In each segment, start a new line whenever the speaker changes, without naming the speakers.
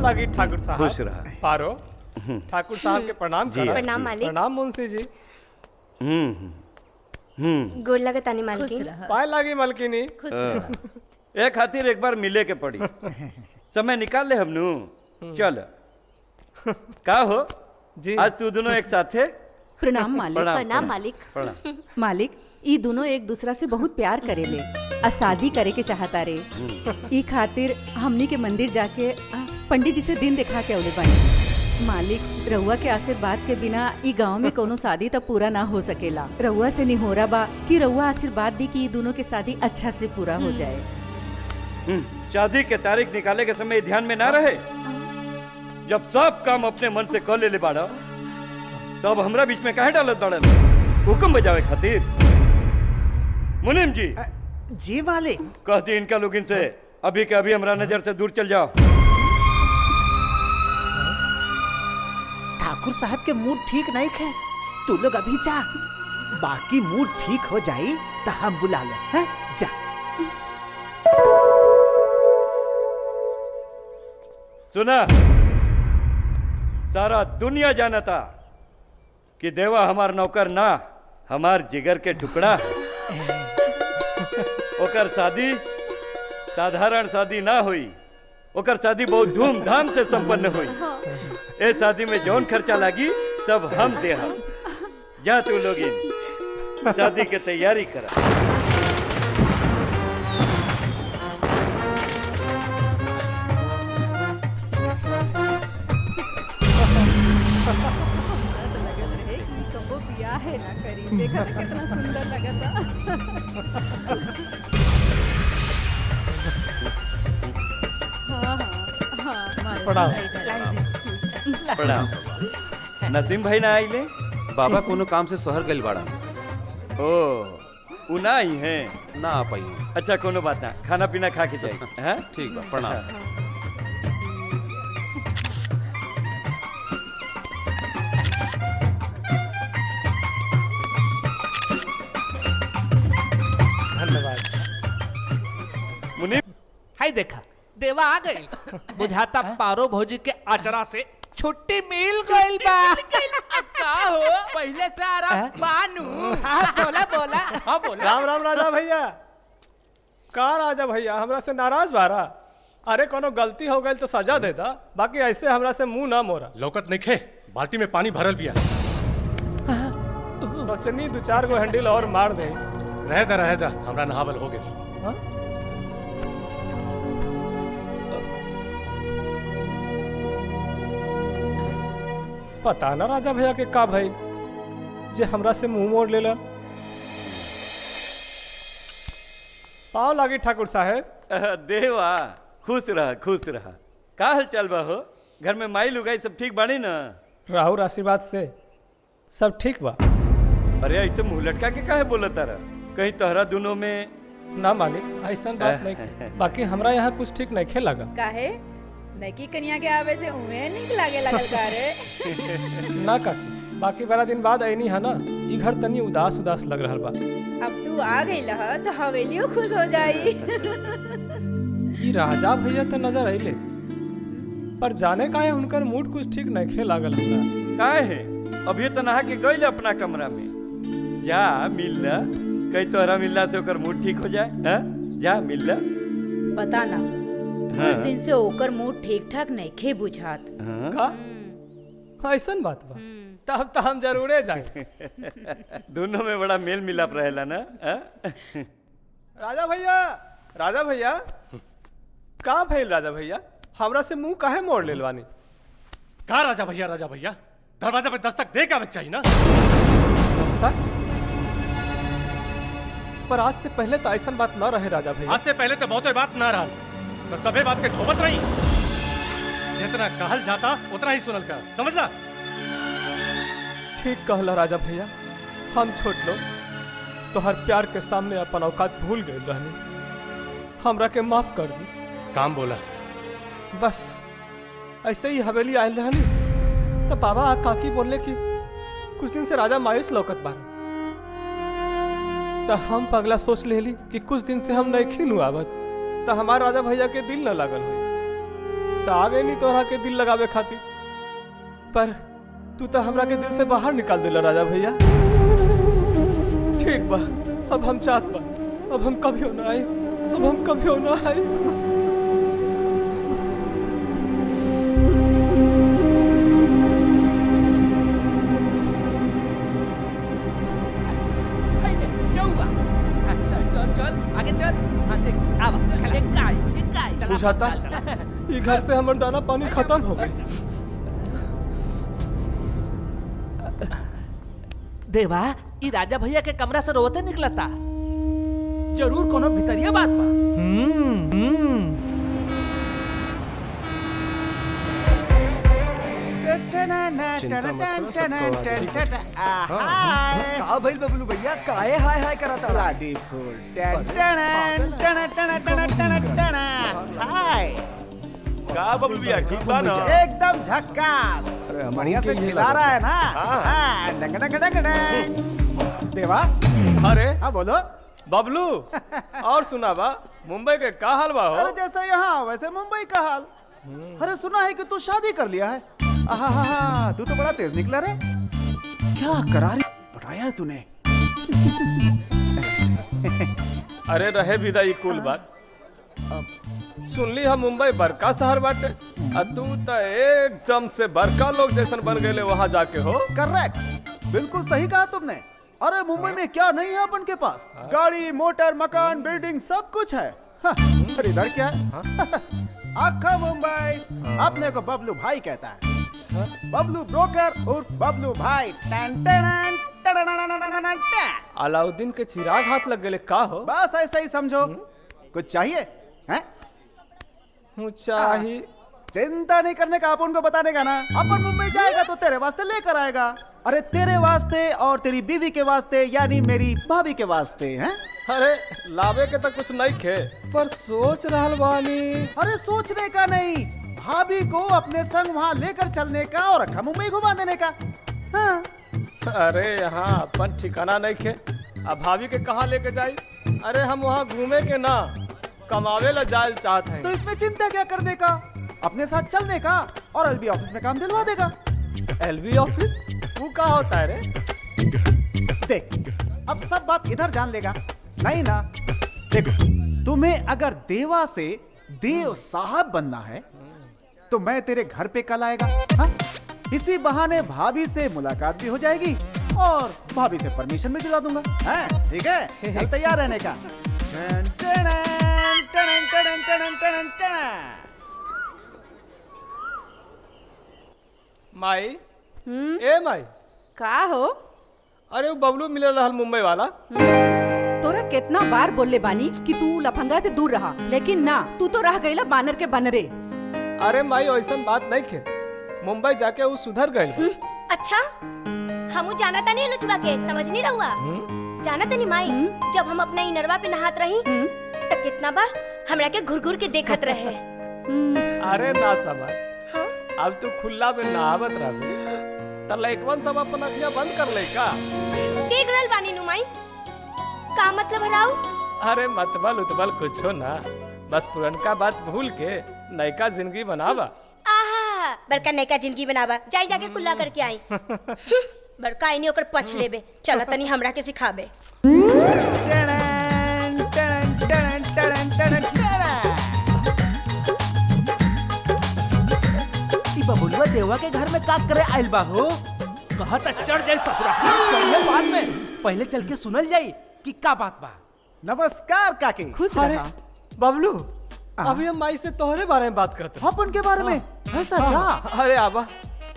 लगी ठाकुर साहब।
खुश रहा।
पारो ठाकुर साहब के प्रणाम
जी,
करा।
प्रणाम मालिक।
प्रणाम मुंशी जी।
गोड़ लगतानी मालकिन।
पाए लागी मलकिनी।
ए खातिर एक बार मिले के पड़ी। समय निकाल ले हमनू। चल का हो
जी
आज तू दोनों एक साथे।
प्रणाम मालिक।
प्रणाम मालिक।
प्रणाम।
मालिक ई दोनों एक दूसरा से बहुत प्यार करेले आ शादी करे के चाहता रे। ई खातिर हमनी के मंदिर जाके पंडित जी से दिन दिखा के औले बानी। मालिक रउआ के आशीर्वाद के बिना ई गांव में कोनो शादी तब पूरा ना हो सकेला। रउआ से निहोरा बा कि रउआ आशीर्वाद दी कि ई दोनों के शादी अच्छा से पूरा हो जाए।
शादी के तारीख निकाले के समय ध्यान में ना रहे। जब सब काम अपने मन से कर ले बाड़ा तब हमरा बीच में काहे डालत बाड़न। हुक्म बजावे खातिर। मुनीम जी
जी मालिक।
कहती इनका लोग इनसे अभी के अभी हमरा नजर से दूर चल जाओ।
ठाकुर साहब के मूड ठीक नहीं है, तू लोग अभी जा। बाकी मूड ठीक हो जाई तो हम बुला ले हैं? जा।
सुना सारा दुनिया जानता कि देवा हमार नौकर ना हमार जिगर के टुकड़ा। ओकर शादी साधारण शादी ना हुई। ओकर शादी बहुत धूमधाम से संपन्न हुई। ए शादी में जौन खर्चा लागी सब हम दे हम। जा तू लोग इन शादी के तैयारी करा।
है ना करी देखा था कितना सुंदर लगा था। हाँ हाँ
प्रणाम।
प्रणाम। नसीम भाई ना आइले।
बाबा कोनो काम से शहर गइल बाड़ा।
ओ उ ना आई हैं।
ना आ पाई।
अच्छा कोनो बात ना, खाना पीना खा के जाए। हैं?
ठीक बा, प्रणाम।
मुनीम
हाय देखा देवा आ गई। बुझाता पारो भौजी के आचरा से छुट्टी मिल गई बा। का हो पहले से आ रहा बानू। हाँ बोला बोला। हाँ बोला।
राम राम राजा भैया। का राजा भैया हमरा से नाराज बारा? अरे कोनो गलती हो गई तो सजा दे दा, बाकी ऐसे हमरा से मुंह ना मोरा।
लौकत नहीं खे, बाल्टी में पानी भरल पिया।
सोचनी दो चार गो हैंडल और मार दे।
रह दा हमरा नहावल हो गए।
पता ना राजा भैया के का भाई जे हमरा से मुंह मोड़ लेला। पाव लागी ठाकुर साहब।
देवा खुश रहा खुश रहा। का हाल चाल बा हो? घर में माई लुगाई सब ठीक बाड़ी ना?
राहुल आशीर्वाद से सब ठीक बा।
अरे ऐसे मुंह लटका के काहे बोला तारा? कहीं तोहरा दोनों में
ना मालिक ऐसा बात नहीं की। बाकी हमरा यहाँ कुछ ठीक नहीं खे लगा।
काहे नकी कन्या के आवे से उहे निक लागे लगल का रे।
ना काकी, बाकी 12 दिन बाद आईनी है ना, ई घर तनी उदास उदास लग रहा बा।
अब तू आ गई लह तो हवेलियो खुश हो जाई।
ई राजा भैया तो नजर आइले, पर जाने का है उनकर मूड कुछ ठीक नहीं खे लागल हमरा।
काहे है? अभी तो नहा के गइल अपना कमरा में। जा मिल ला, कहीं तोहरा मिलला से ओकर मूड ठीक हो जाए। हैं? जा मिल ला।
पता ना कुछ दिन से ओकर मूड ठीक ठाक नहीं खे बुझात।
का ऐसन बात बा? तब तो हम जरूरे जाए।
दोनों में बड़ा मेल मिलाप रहेला ना।
राजा भैया, राजा भैया, का भइल राजा भैया? हमरा से मुंह काहे मोड़ लेलवानी?
का राजा भैया दरवाजा पे दस्तक दे के आवे चाहिए ना।
दस्तक? पर आज से पहले तो ऐसा बात ना रहे राजा भैया।
आज से पहले तो बहुते बात ना रहा, तो सबे बात के ठोबत रही। जितना कहल जाता उतना ही सुनल कर, समझला?
ठीक कहला राजा भैया, हम छोट लोग तो हर प्यार के सामने अपन औकात भूल गए रहनी। हमरा के माफ कर दी।
काम बोला।
बस ऐसे ही हवेली आयल रहनी तो बाबा आ काकी बोले कि कुछ दिन से राजा मायूस लौकत बार। तो हम पगला सोच लेली कि कुछ दिन से हम नहीं खीनू आवत तो हमार राजा भैया के दिल न लागल हुई। तो आ गए नहीं तोहरा के दिल लगावे खातिर, पर तू तो हमरा के दिल से बाहर निकाल दिला राजा भैया। ठीक बा, अब हम चाहत बा, अब हम कभी ना आए, अब हम कभी ना आए।
आगे चल। हाँ देख, आवा, चला,
बुझाता ये घर से हमर दाना पानी खत्म हो गए।
देवा, ई राजा भैया के कमरा से रोते निकलता, जरूर कोनो भितरिया बात बा।
का भइल बबलू भैया, काहे हाय हाय करत लाडी फूल हाय।
का बबलू भैया ठीक बा ना?
एकदम झक्कास, बढ़िया से चिल्ला रहा है ना। हाँ, डंग डंग डंग डंग। देवा,
अरे
हाँ बोलो
बबलू। और सुना बा, मुंबई के का हाल बा हो?
अरे जैसा यहाँ वैसे मुंबई का हाल। अरे सुना है कि तू शादी कर लिया है। आहा, तू तो बड़ा तेज निकला रे। क्या करारी पटाया है तूने।
अरे रहे भी दाई कुल बात। सुनली हम मुंबई बड़का शहर बाटे, तू तो एकदम से बड़का लोग जैसन बन गए वहाँ जाके हो।
करेक्ट, बिल्कुल सही कहा तुमने। अरे मुंबई में क्या नहीं है अपन के पास, गाड़ी मोटर मकान बिल्डिंग सब कुछ है। और इधर क्या है? आखा मुंबई अपने को बबलू भाई कहता है। बबलू ब्रोकर उर्फ बबलू भाई।
अलाउद्दीन के चिराग हाथ लग गए का हो?
बस ऐसा ही समझो। कुछ चाहिए हैं?
चाहिए।
चिंता नहीं करने का, अपन को बताने का ना। अपन मुंबई जाएगा तो तेरे वास्ते लेकर आएगा। अरे तेरे वास्ते और तेरी बीवी के वास्ते, यानी मेरी भाभी के वास्ते हैं।
अरे लावे के तो कुछ नहीं खे, पर सोच रहल बानी।
अरे सोचने का नहीं, भाभी को अपने संग वहाँ लेकर चलने का और अक्खा मुंबई घुमा देने का। हाँ।
अरे यहाँ अपन ठिकाना नहीं खे, अब भाभी के कहाँ लेके जाई? अरे हम वहाँ घूमे के ना, कमावे ला जाए चाहते हैं।
तो इसमें चिंता क्या करने का, अपने साथ चलने का और एलबी ऑफिस में काम दिलवा देगा।
LB office? वो क्या होता है रे?
देख, अब सब बात इधर जान लेगा नहीं ना। देख, तुम्हें अगर देवा से देव साहब बनना है तो मैं तेरे घर पे कल आएगा। हाँ? इसी बहाने भाभी से मुलाकात भी हो जाएगी और भाभी से परमिशन भी दिला दूंगा। हाँ, ठीक है? कल तैयार रहने का।
माई, ए माई,
का हो?
अरे वो बबलू मिले रहल मुंबई वाला।
तोरा कितना बार बोलले बानी कि तू लफंगा से दूर रहा, लेकिन ना, तू तो रह गईला बानर के बनरे।
अरे माई ऐसा बात नहीं खे, मुंबई जाके वो सुधर गए।
अच्छा, हमू जाना था नहीं लुचवा के, समझ नहीं रहुआ। जाना था नहीं माई, जब हम अपना इनरवा पे नहात रही तब कितना बार हमरा के घुर घुर के देखत रहे।
अरे ना समझ,
हाँ?
अब तू खुला में नहावत रहे त लइकवन सब अपन अखियां बंद कर ले का?
देख रहल बानी नु माई, का मतलब हराऊ?
अरे मतबल उतबल कुछो ना, बस पुरनका बात भूल के नयका जिंदगी बनावा।
आहा, बड़का नयका जिंदगी बनावा, जाई जाके कुल्ला करके आई। बड़का आईनी ओकर पछ लेबे, चला तनी हमरा के सिखाबे।
बबुलवा देवा के घर में का करे आइल बा हो? कहा त चढ़ जाई ससुरा, चढ़े बाद में पहले चल के सुनल जाई कि का बात बा।
नमस्कार काकी।
खुश
अरे
रहा।
बबलू, अभी हम माई से तोहरे बारे में बात करते हैं।
अपन के बारे में ऐसा क्या?
अरे आबा,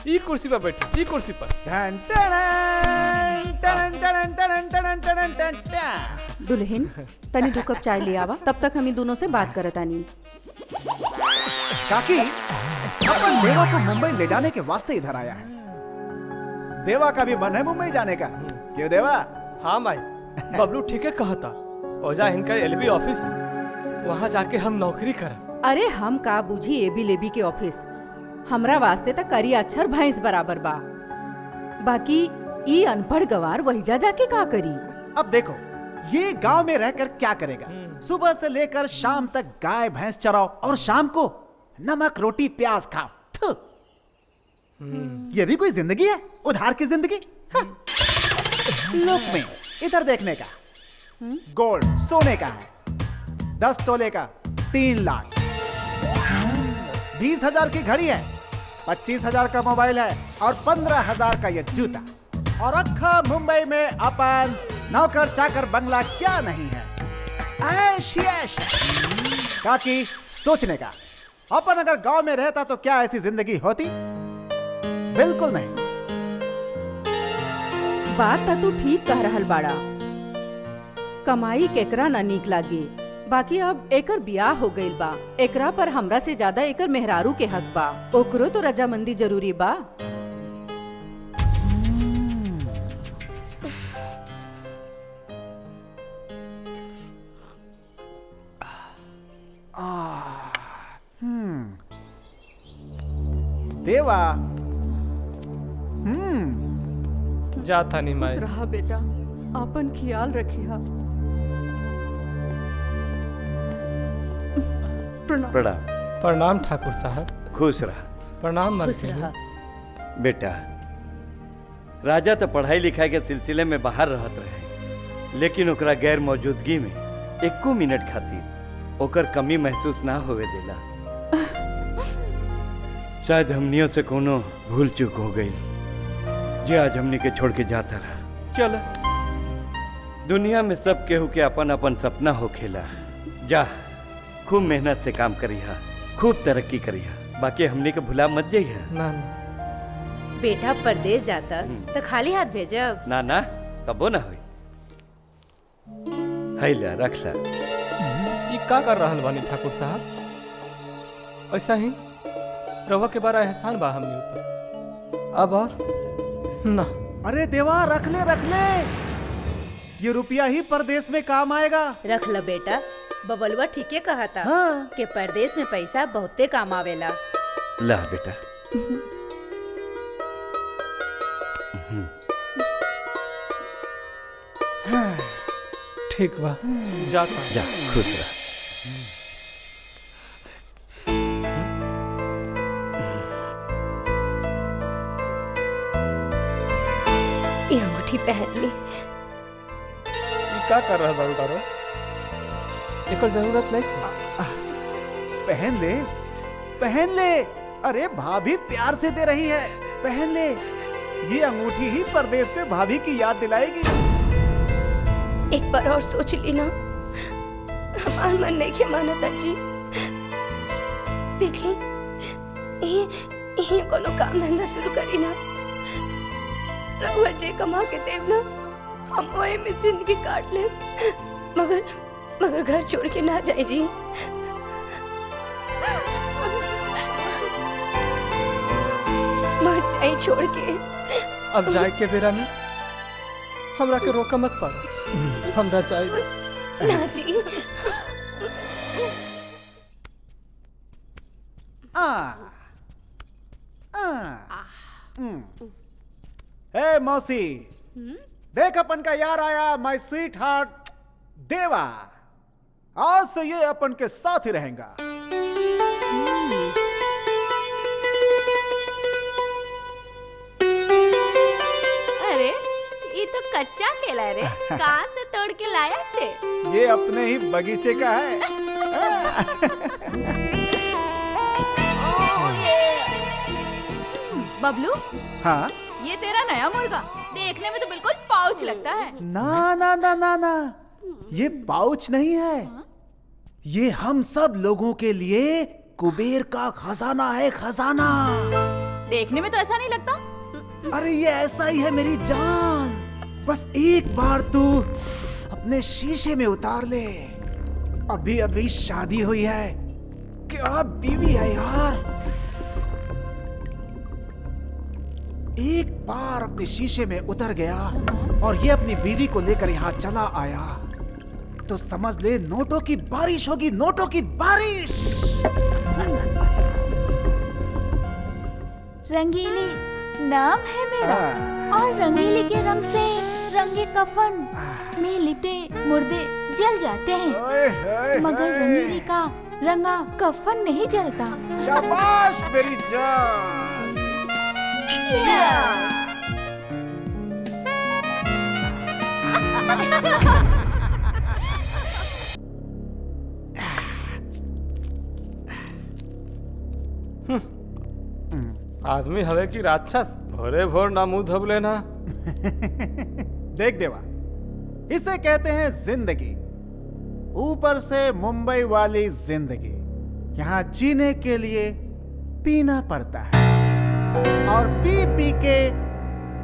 ई कुर्सी पर बैठी, ई कुर्सी पर।
दुल्हन, तनी 2 कप चाय ले आवा, तब तक हम दोनों से बात करत आनी।
काकी, अपन देवा को मुंबई ले जाने के वास्ते इधर आया है। देवा का भी मन है मुंबई जाने का, क्यों देवा?
हाँ माई, बबलू ठीक है कहता। ओजा हिनकर एलबी ऑफिस है, वहाँ जाके हम नौकरी करब।
अरे हम का बुझी एबी लेबी के ऑफिस, हमरा वास्ते तक करी अक्षर भैंस बराबर बा। बाकी ई अनपढ़ गवार वही जाके का करी?
अब देखो, ये गांव में रहकर क्या करेगा? सुबह से लेकर शाम तक गाय भैंस चराओ और शाम को नमक रोटी प्याज खाओ। थू। ये भी कोई जिंदगी है? उधार की जिंदगी। हाँ। लुक में इधर देखने का, गोल्ड सोने का है, 10 तोले का 3 लाख, 20,000 की घड़ी है, 25,000 का मोबाइल है और 15,000 का ये जूता। और अक्खा मुंबई में अपन नौकर चाकर बंगला क्या नहीं है। ऐश ही ऐश है। काकी सोचने का, अपन अगर गांव में रहता तो क्या ऐसी जिंदगी होती? बिल्कुल नहीं।
बात तो तू ठीक कह रहल बाड़ा। कमाई केकरा ना नीक लागी, बाकी अब एकर बियाह हो गइल बा, एकरा पर हमरा से ज्यादा एकर मेहरारू के हक बा, ओकरो तो रजामंदी जरूरी बा।
देवा।
जाता नहीं माई।
खुश रहा बेटा, अपन ख्याल रखिया। प्रणाम।
प्रणाम।
प्रणाम ठाकुर साहब।
खुश रहा।
प्रणाम
खुश
मंत्री।
रहा।
बेटा, राजा तो पढ़ाई लिखाई के सिलसिले में बाहर रहत रहे, लेकिन ओकरा गैर मौजूदगी में एको मिनट खातिर ओकर कमी महसूस ना होवे देला। शायद हमनियों से कोनो भूल चूक हो गई, जे आज हमनी के छोड़ के जाता रहा। चल, दुनिया में सब केहू के अपन अपन सपना हो खेला। जा, खूब मेहनत से काम करिहा, खूब तरक्की करिहा, बाकी हमनी के भुला मत जाइहा।
ना
बेटा परदेश जाता तो खाली हाथ भेजब?
ना ना, कबो ना होई। हैला रख ला।
ये का कर रहल बानी ठाकुर साहब? ऐसा ही रवा के बारा एहसान बा हमने ऊपर। अब और ना।
अरे देवा, रख ले रख ले, ये रुपया ही परदेश में काम आएगा।
रख ल बेटा, बबलुआ ठीके कहा था।
हाँ।
कि परदेश में पैसा बहुते काम आवेला।
ला बेटा।
ठीक बा, जाता।
जा, खुश रह।
ये अंगूठी पहन ली।
ये का कर रहल बारू तारो? एकर जरूरत नहीं थी।
पहन ले, पहन ले। अरे भाभी प्यार से दे रही है, पहन ले। ये अंगूठी ही परदेश में भाभी की याद दिलाएगी।
एक बार और सोच ली ना, हमार मन नहीं के मानता जी। देखी, ये कोनो काम धंधा शुरू करी ना, रहुआ जे कमा के देव ना, हम वही में जिंदगी काट ले, मगर घर छोड़ के ना जाए जी। मत जाए छोड़ के।
अब जाए के बेरा में हमरा के रोका मत पाओ। हमरा चाहिए
ना जी।
ए मौसी, देख अपन का यार आया, माय स्वीट हार्ट देवा। आज से ये अपन के साथ ही रहेगा।
अरे ये तो कच्चा केला रे, कहाँ से तोड़ के लाया से?
ये अपने ही बगीचे का है।
बबलू,
हाँ,
ये तेरा नया मुर्गा देखने में तो बिल्कुल पाउच लगता है।
ना ना ना ना ना, ये पाउच नहीं है, ये हम सब लोगों के लिए कुबेर का खजाना है, खजाना।
देखने में तो ऐसा नहीं लगता।
अरे ये ऐसा ही है मेरी जान, बस एक बार तू अपने शीशे में उतार ले। अभी अभी शादी हुई है, क्या बीवी है यार। एक बार अपने शीशे में उतर गया और ये अपनी बीवी को लेकर यहाँ चला आया तो समझ ले नोटों की बारिश होगी, नोटों की बारिश।
रंगीली नाम है मेरा, और रंगीली के रंग से रंगे कफन में लिपटे मुर्दे जल जाते हैं, मगर रंगीली का रंगा कफन नहीं जलता।
शाबाश मेरी जान।
आदमी हवे की राक्षस, भोरे भोर ना मुंह धोब लेना।
देख देवा, इसे कहते हैं जिंदगी। ऊपर से मुंबई वाली जिंदगी। यहाँ जीने के लिए पीना पड़ता है और पी पी के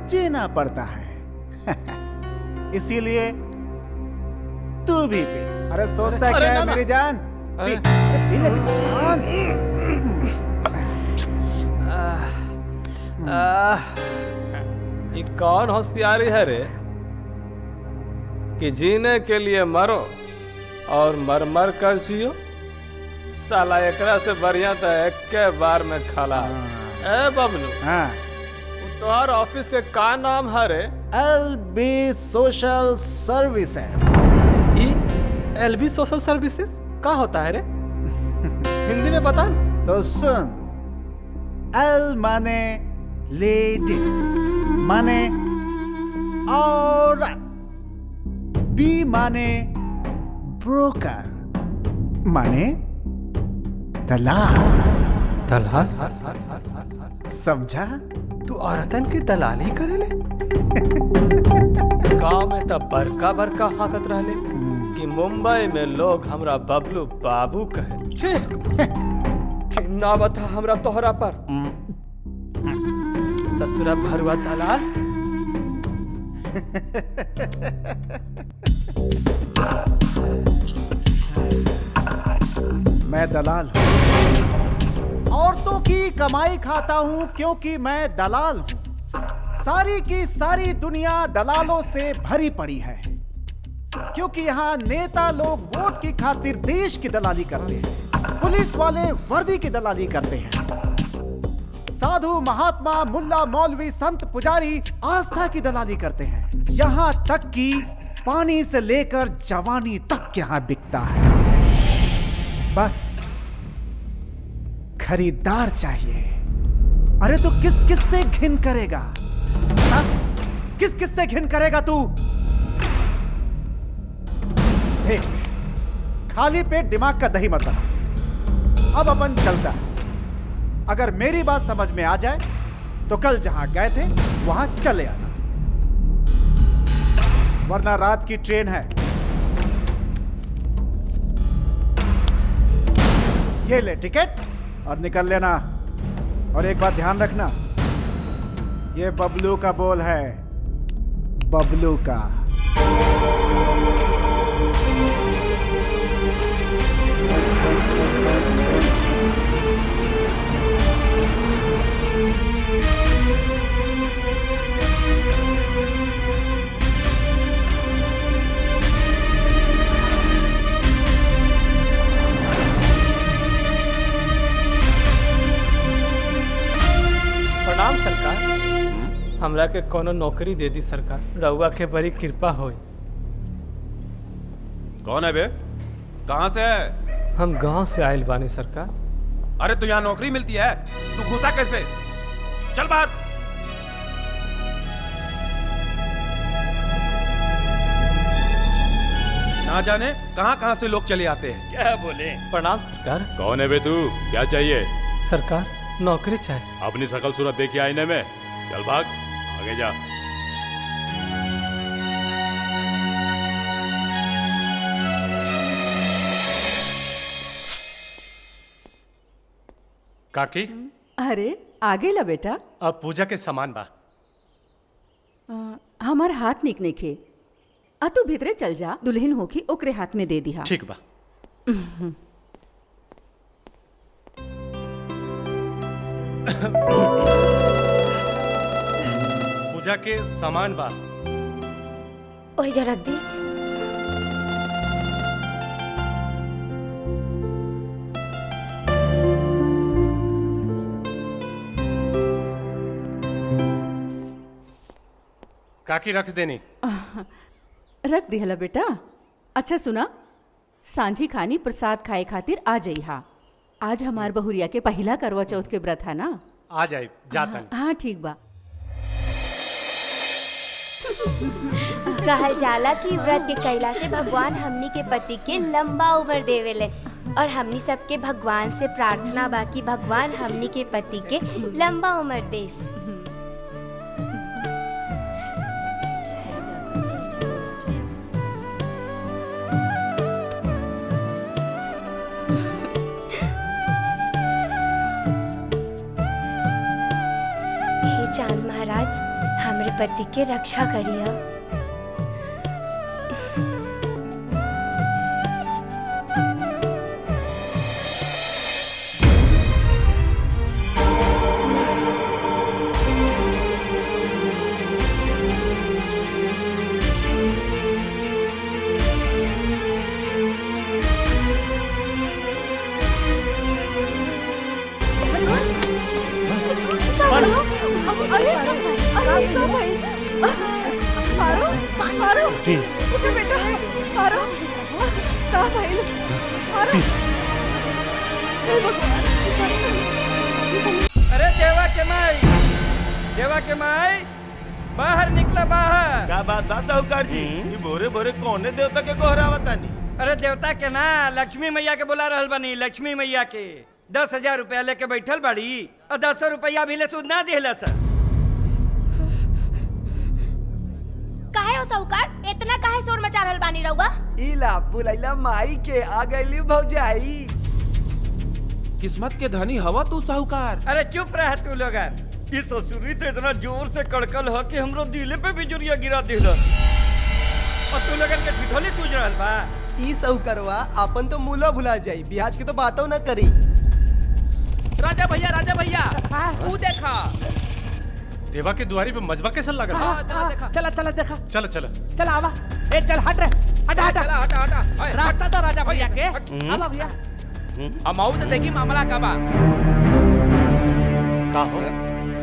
जीना पड़ता है। इसीलिए तू भी पी। अरे सोचता
अरे
क्या
ना,
है
ना।
मेरी जान? पी,
अरे।
अरे पी ले मेरी जान।
ये कौन होशियारी है रे कि जीने के लिए मरो और मर मर कर जियो। साला एकरा से बढ़िया तो एक के बार में खलास। ए बबलू,
हाँ,
तोहर ऑफिस के का नाम है रे?
LB social services.
LB social services का होता है रे? हिंदी में बता ना।
तो सुन, L माने लेडीज, माने औरत, B माने ब्रोकर, माने दलाल।
दलाल?
समझा?
तू औरतन की दलाली करेले? गांव में तब बड़का बड़का हाकत रहले कि मुंबई में लोग हमरा बबलू बाबू कहे। छे ना बता हमरा तोहरा पर ससुरा भरुआ दलाल।
मैं दलाल हूं। औरतों की कमाई खाता हूं क्योंकि मैं दलाल हूं। सारी की सारी दुनिया दलालों से भरी पड़ी है, क्योंकि यहाँ नेता लोग वोट की खातिर देश की दलाली करते हैं, पुलिस वाले वर्दी की दलाली करते हैं, साधु महात्मा मुल्ला मौलवी संत पुजारी आस्था की दलाली करते हैं। यहाँ तक कि पानी से लेकर जवानी तक यहाँ बिकता है। बस खरीदार चाहिए। अरे तो किस किस से घिन करेगा? हाँ? किस किस से घिन करेगा तू? देख, खाली पेट दिमाग का दही मत बना। अब अपन चलता है। अगर मेरी बात समझ में आ जाए तो कल जहां गए थे वहां चले आना, वरना रात की ट्रेन है। ये ले टिकट और निकल लेना। और एक बात ध्यान रखना, ये बबलू का बोल है, बबलू का।
प्रणाम सरकार। हमरा के कोनो नौकरी दे दी सरकार, रउआ के बड़ी कृपा होई।
कौन है बे? कहाँ से है?
हम गांव से आयल बानी सरकार।
अरे तो यहाँ नौकरी मिलती है, तू घुसा कैसे? चल बाहर। ना जाने कहाँ कहाँ से लोग चले आते हैं।
क्या बोले?
प्रणाम सरकार।
कौन है बे तू? क्या चाहिए?
सरकार नौकरी चाहिए।
अपनी शकल सूरत देखी आईने में। चल भाग, आगे जा।
काकी,
अरे आगे ला बेटा।
अब पूजा के सामान बा।
हमार हाथ निक नइखे। आ तू भीतरे चल जा, दुल्हन होखी ओकरे हाथ में दे दिहा।
ठीक बा। पूजा के सामान बा।
ओही जा रख दी।
काकी रख देनी।
रख दिहला बेटा। अच्छा सुना, सांझी खानी प्रसाद खाए खातिर आ जइहा। आज हमार बहुरिया के पहिला करवा चौथ के व्रत है ना।
आ जाए जाता
हाँ ठीक बा।
कहल जाला कि व्रत के कैला से भगवान हमनी के पति के लंबा उम्र देवेले और हमनी सबके भगवान से प्रार्थना बा कि भगवान हमनी के पति के लंबा उम्र देस। हे चांद महाराज, हमरे पति के रक्षा करिया।
अरे देवा के माई बाहर निकला बाहर।
क्या बात बा साहूकार जी? ये भोरे भोरे कौने देवता के गोहरावतानी?
अरे देवता के ना, लक्ष्मी मैया के बुला रहल बनी। लक्ष्मी मैया के 10,000 रुपया लेके बैठल बाड़ी और 10 रुपया भी ले सुध ना दिला सर।
काहे हो साहूकार, इतना काहे शोर मचा रहल बानी रउआ?
इला बुलाइला माई के आ गईली भौजाई।
किस्मत के धनी हवा तू साहूकार।
अरे चुप रह तू लोगन। ये ससुरी तो इतना जोर से कड़कल हो कि हमरो दिले पे बिजुरिया गिरा दिला। और तू लोगन के ठिठोली सूझ रहल बा।
ई साहूकारवा अपन तो मूला भुला जाई, ब्याज के तो बातों न करी।
राजा भैया वो देखा
देवा के दुआरी पे मजबा कैसा लगा?
चला देखा।
चल
चल आवा। ए चल हट रे, हटा रास्ता तो राजा भैया के। आवा भैया हम आऊ तो देखी मामला का बा।
का हो?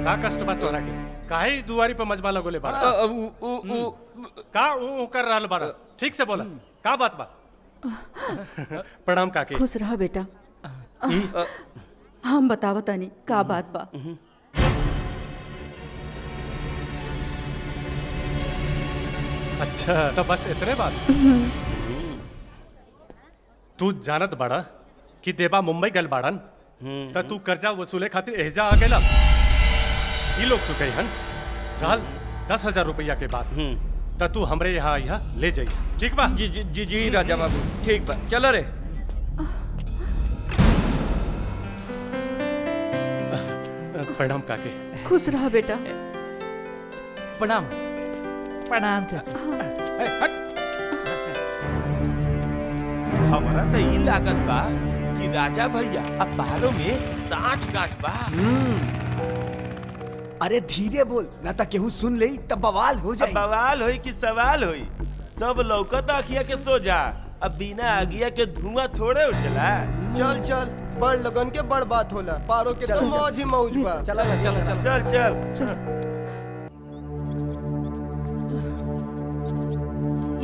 का कष्ट बा तोरा के? काहे दुआरी पे मजबा लगोले बाड़ा? का ऊ कर रहल बाड़ा? ठीक से बोला, का बात बा? प्रणाम काके।
खुश रहा बेटा। हम बतावतानी का बात बा।
अच्छा तो बस इतने बात? तू जानत बाड़ा कि देवा मुंबई गल बाड़न त तू कर्जा वसूले खातिर एहजा आ गेला। ई लोग चुके हन कल 10,000 रुपया के बाद त तू हमरे यहाँ ले जाइए, ठीक बा?
जी राजा बाबू, ठीक बा। चलो रे।
प्रणाम काके।
खुश रहा बेटा।
प्रणाम चाचा।
हमारा तो ई लागत बा कि राजा भैया अब पारो में 60 गांठ बा।
अरे धीरे बोल, ना तो केहू सुन ले तब बवाल हो जाए।
बवाल होई कि सवाल होई, सब लौकत आखिया के सो जा। अब बिना आगिया के धुआं थोड़े उठेला।
चल बड़ लगन के बड़ बात होला। पारो के तो मौज ही मौज बा।
चल।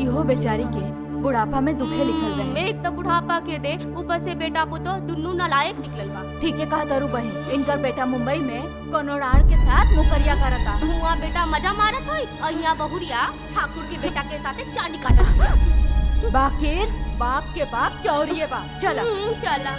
इहो बेचारी के बुढ़ापा में दुखे लिखल रहे।
एक तो बुढ़ापा के दे, ऊपर से बेटा पुतो दुन्नू नालायक निकलल बा।
ठीक है कहा तारू बहन, इनकर बेटा मुंबई में कोनोड़ार के साथ मुकरिया करता।
हुआ बेटा मजा मारत होई और यहाँ बहुरिया ठाकुर के बेटा के साथ चांदी काटत।
बाकिर बाप के बाप चौरिये बा। चला
चला।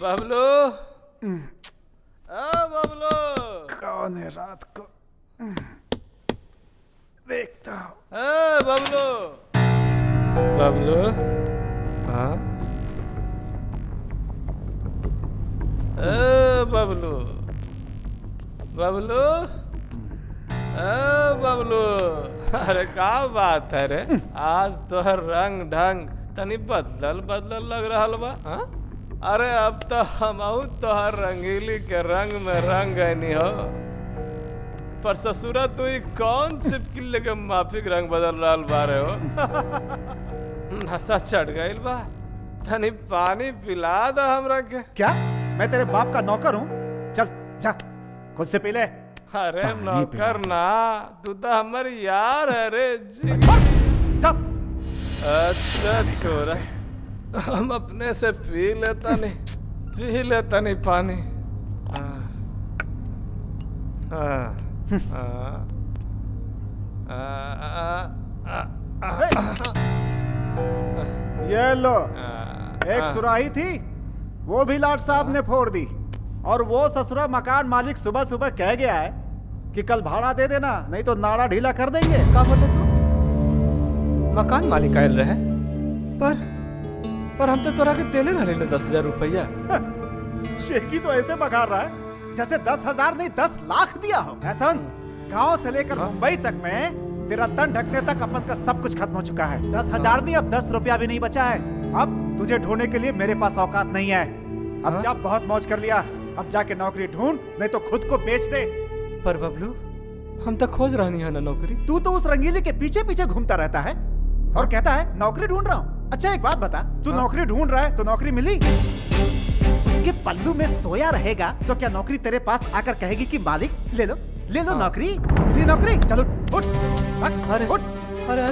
बबलू, बबलू
कौन है रात को देखता हूँ।
बबलू हाँ बबलू बबलू, अरे का बात है रे? आज तोहर रंग ढंग तनी बदलल लग रहा बा। हाँ अरे अब तो हम तोहर रंगीली के रंग में रंग गए हो। पर ससुरा तू ही कौन चिपकी लेके माफिक रंग बदल रहा बारे हो। नशा चढ़ गई बा, तनी पानी पिला दो हमरा के।
क्या मैं तेरे बाप का नौकर हूँ? चल जा खुद से पी ले।
अरे नौकर ना, तू तो हमारी यार है रे जी।
चल।
अच्छा छोरा, हम अपने से पी लेता नहीं पानी।
ये लो, एक सुराही थी वो भी लाट साहब ने फोड़ दी, और वो ससुरा मकान मालिक सुबह सुबह कह गया है कि कल भाड़ा दे देना, नहीं तो नाड़ा ढीला कर देंगे।
क्या बोले तू? मकान मालिक आयल रहे, पर हम तो तोरा के देले रहने 10,000 रुपया।
शेखी तो ऐसे बघार रहा है जैसे 10,000 नहीं 10 लाख दिया हो। ऐसन गांव से लेकर मुंबई तक में तेरा तन ढकने तक अपन का सब कुछ खत्म हो चुका है। 10,000 नहीं, अब 10 रुपया भी नहीं बचा है। अब तुझे ढूंढने के लिए मेरे पास औकात नहीं है। अब जा, बहुत मौज कर लिया, अब जाके नौकरी ढूंढ, नहीं तो खुद को बेच दे।
पर बबलू, हम तो खोज रही है ना नौकरी।
तू तो उस रंगीली के पीछे पीछे घूमता रहता है और कहता है नौकरी ढूंढ रहा हूँ। अच्छा एक बात बता, तू नौकरी ढूंढ रहा है तो नौकरी मिली? उसके पल्लू में सोया रहेगा तो क्या नौकरी तेरे पास आकर कहेगी कि मालिक ले लो नौकरी, मिली नौकरी, चलो उठ,
अरे
उठ,
अरे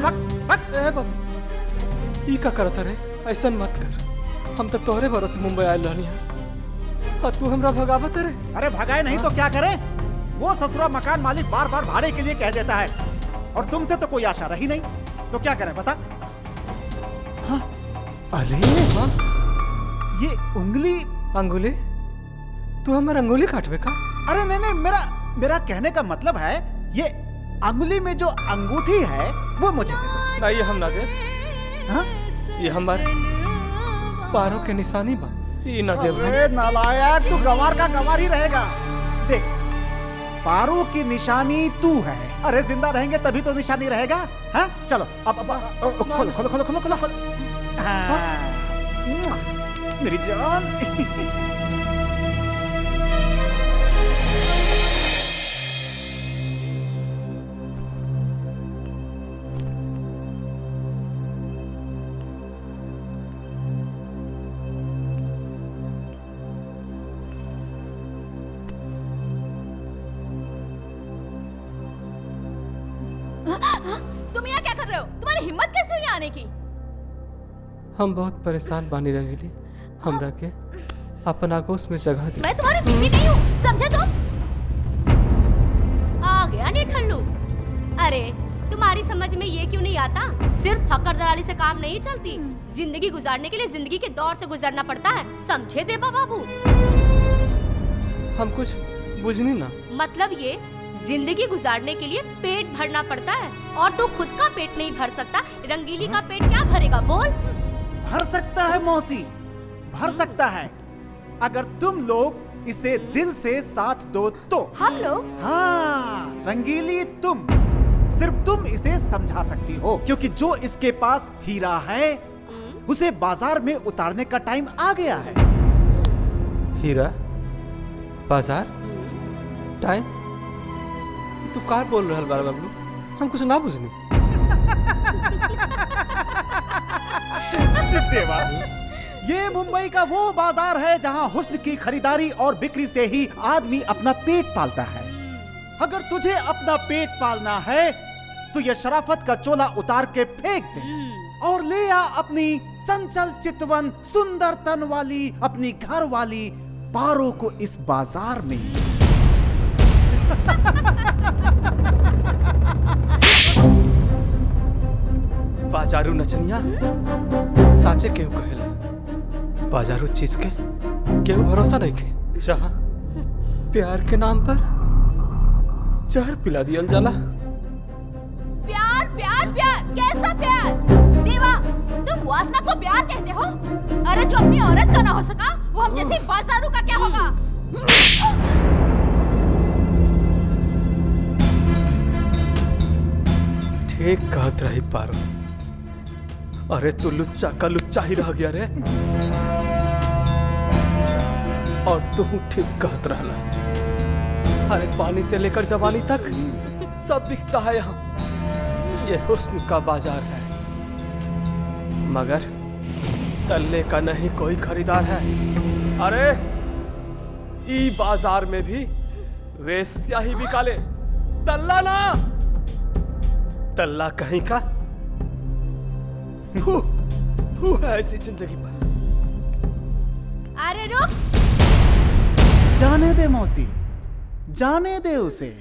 बाबू ई का करत रे? ऐसा मत कर, हम तो तोहरे भरोसे मुंबई आयल रहनी है और तू हमरा भगावत रे।
अरे भगाए नहीं तो क्या करे? वो ससुरा मकान मालिक बार बार भाड़े के लिए कह देता है और तुमसे तो कोई आशा रही नहीं, तो क्या करें बता? हाँ? अरे हाँ? ये अंगुली तू हमारा अंगुली काटवे का? अरे नहीं, मेरा कहने का मतलब है ये अंगुली में जो अंगूठी है वो मुझे दे दो।
नहीं, ये हम ना दे।
हाँ?
ये हमारे पारों के निशानी बा, ये ना दे।
अरे नालायक, तू गंवार का गंवार ही रहेगा। देख, पारों की निशानी तू है। अरे जिंदा रहेंगे तभी तो निशानी रहेगा। हाँ चलो अब खोलो। मेरी जान।
तुम यहाँ क्या कर रहे हो? तुम्हारी हिम्मत कैसे हुई आने की?
हम बहुत परेशान बानी रंगीली, हमरा के अपन आगोश में जगह दे।
मैं तुम्हारी बीवी नहीं हूँ, समझे तुम?
आ गया निठल्लू। अरे तुम्हारी समझ में ये क्यों नहीं आता? सिर्फ फकर दलाली से काम नहीं चलती, जिंदगी गुजारने के लिए जिंदगी के दौर से गुजरना पड़ता है, समझे देवा बाबू?
हम कुछ बुझनी ना।
मतलब ये जिंदगी गुजारने के लिए पेट भरना पड़ता है, और तू खुद का पेट नहीं भर सकता, रंगीली का पेट क्या भरेगा बोल?
भर सकता है मौसी, भर सकता है, अगर तुम लोग इसे दिल से साथ दो तो।
हम लोग?
हाँ रंगीली, सिर्फ तुम इसे समझा सकती हो, क्योंकि जो इसके पास हीरा है उसे बाजार में उतारने का टाइम आ गया है।
हीरा बाजार टाइम? तू कार बोल रहा बार बबलू, हम कुछ ना बुझनी।
देवा, ये मुंबई का वो बाजार है जहां हुस्न की खरीदारी और बिक्री से ही आदमी अपना पेट पालता है। अगर तुझे अपना पेट पालना है तो ये शराफत का चोला उतार के फेंक दे और ले आ अपनी चंचल चितवन सुंदर तन वाली अपनी घर वाली पारो को इस बाजार में।
बाजारू नचनिया साचे केहू कहेला, बाजारू चीज के केहू भरोसा नहीं के। जहाँ प्यार के नाम पर जहर पिला दियल जाला।
प्यार प्यार प्यार, कैसा प्यार? देवा, तुम वासना को प्यार कहते हो? अरे जो अपनी औरत का ना हो सका, वो हम जैसी बाजारू का क्या होगा?
ठीक कहत रही पारो। अरे तू लुच्चा का लुच्चा ही रह गया रे। और तू ठीक कहत रहला। अरे पानी से लेकर जवानी तक सब बिकता है यहाँ। ये हुस्न का बाजार है, मगर तल्ले का नहीं कोई खरीदार है। अरे ई बाजार में भी वेश्या ही बिकाले, तल्ला ना। तल्ला कहीं का तू है ऐसी जिंदगी पर।
अरे रुक,
जाने दे मौसी, जाने दे उसे।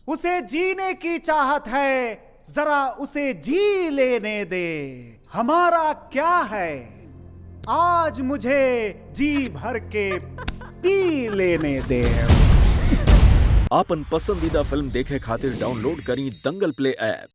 उसे जीने की चाहत है, जरा उसे जी लेने दे। हमारा क्या है, आज मुझे जी भर के पी लेने दे।
आपन पसंदीदा फिल्म देखे खातिर डाउनलोड करी दंगल प्ले ऐप।